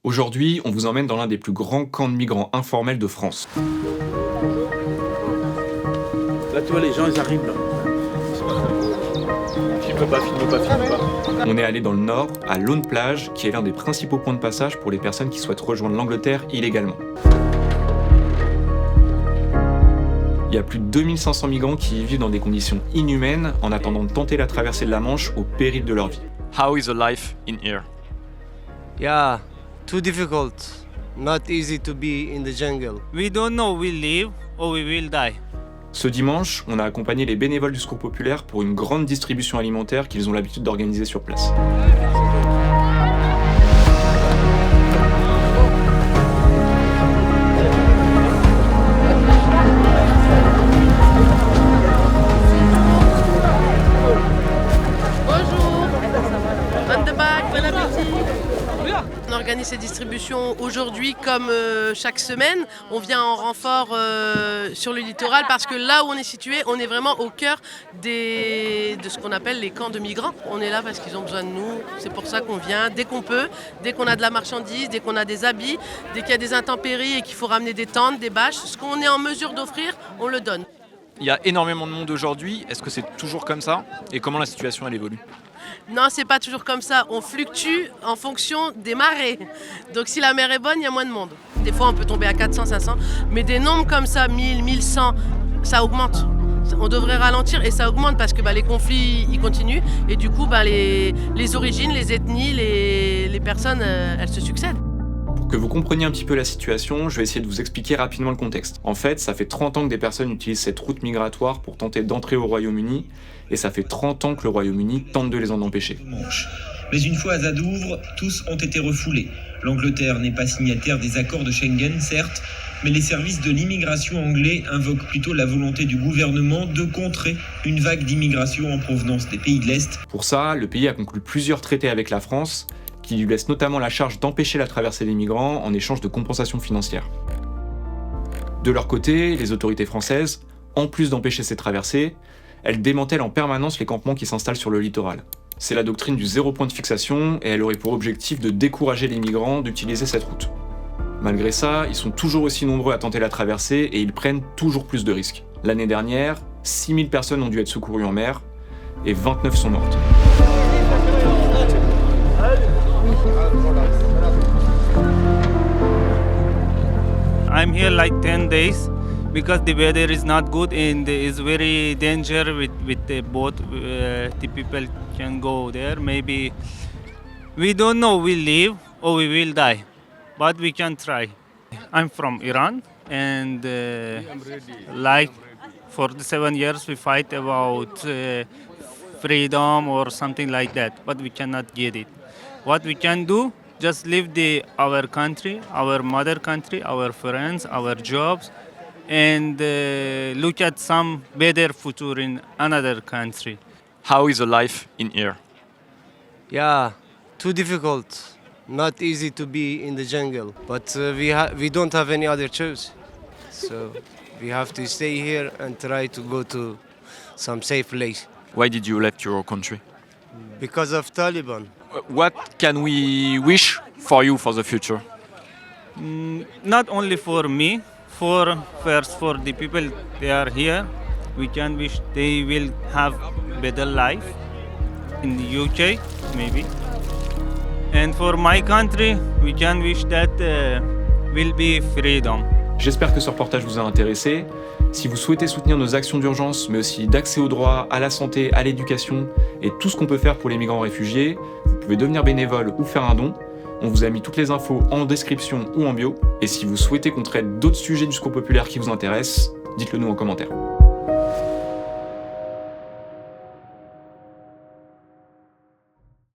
Aujourd'hui, on vous emmène dans l'un des plus grands camps de migrants informels de France. Là, tu vois, les gens, ils arrivent là. Filme pas. On est allé dans le nord, à Laune-Plage, qui est l'un des principaux points de passage pour les personnes qui souhaitent rejoindre l'Angleterre illégalement. Il y a plus de 2500 migrants qui y vivent dans des conditions inhumaines en attendant de tenter la traversée de la Manche au péril de leur vie. How is the life in here? Yeah, too difficult. Not easy to be in the jungle. We don't know we live or we will die. Ce dimanche, on a accompagné les bénévoles du Secours populaire pour une grande distribution alimentaire qu'ils ont l'habitude d'organiser sur place. On organise ces distributions aujourd'hui comme chaque semaine. On vient en renfort sur le littoral parce que là où on est situé, on est vraiment au cœur de ce qu'on appelle les camps de migrants. On est là parce qu'ils ont besoin de nous. C'est pour ça qu'on vient dès qu'on peut, dès qu'on a de la marchandise, dès qu'on a des habits, dès qu'il y a des intempéries et qu'il faut ramener des tentes, des bâches. Ce qu'on est en mesure d'offrir, on le donne. Il y a énormément de monde aujourd'hui. Est-ce que c'est toujours comme ça? Et comment la situation elle évolue? Non, c'est pas toujours comme ça. On fluctue en fonction des marées. Donc si la mer est bonne, il y a moins de monde. Des fois, on peut tomber à 400, 500. Mais des nombres comme ça, 1000, 1100, ça augmente. On devrait ralentir et ça augmente parce que les conflits, ils continuent. Et du coup, les origines, les ethnies, les personnes, elles se succèdent. Pour que vous compreniez un petit peu la situation, je vais essayer de vous expliquer rapidement le contexte. En fait, ça fait 30 ans que des personnes utilisent cette route migratoire pour tenter d'entrer au Royaume-Uni, et ça fait 30 ans que le Royaume-Uni tente de les en empêcher. Mais une fois à Zadouvre, tous ont été refoulés. L'Angleterre n'est pas signataire des accords de Schengen, certes, mais les services de l'immigration anglais invoquent plutôt la volonté du gouvernement de contrer une vague d'immigration en provenance des pays de l'Est. Pour ça, le pays a conclu plusieurs traités avec la France, qui lui laissent notamment la charge d'empêcher la traversée des migrants en échange de compensations financières. De leur côté, les autorités françaises, en plus d'empêcher ces traversées, elles démantèlent en permanence les campements qui s'installent sur le littoral. C'est la doctrine du zéro point de fixation et elle aurait pour objectif de décourager les migrants d'utiliser cette route. Malgré ça, ils sont toujours aussi nombreux à tenter la traversée et ils prennent toujours plus de risques. L'année dernière, 6000 personnes ont dû être secourues en mer et 29 sont mortes. I'm here like 10 days because the weather is not good and it's very dangerous with the boat. The people can go there. Maybe we don't know we live or we will die, but we can try. I'm from Iran and like for the 7 years we fight about freedom or something like that, but we cannot get it. What we can do, just leave our country, our mother country, our friends, our jobs, and look at some better future in another country. How is the life in here? Yeah, too difficult. Not easy to be in the jungle. But we don't have any other choice. So we have to stay here and try to go to some safe place. Why did you left your country? Because of Taliban. What can we wish for you for the future? Not only for me, for the people they are here, we can wish they will have better life in the UK maybe. And for my country, we can wish that will be freedom. J'espère que ce reportage vous a intéressé. Si vous souhaitez soutenir nos actions d'urgence, mais aussi d'accès aux droits, à la santé, à l'éducation et tout ce qu'on peut faire pour les migrants réfugiés, vous pouvez devenir bénévole ou faire un don. On vous a mis toutes les infos en description ou en bio. Et si vous souhaitez qu'on traite d'autres sujets du Secours populaire qui vous intéressent, dites-le nous en commentaire.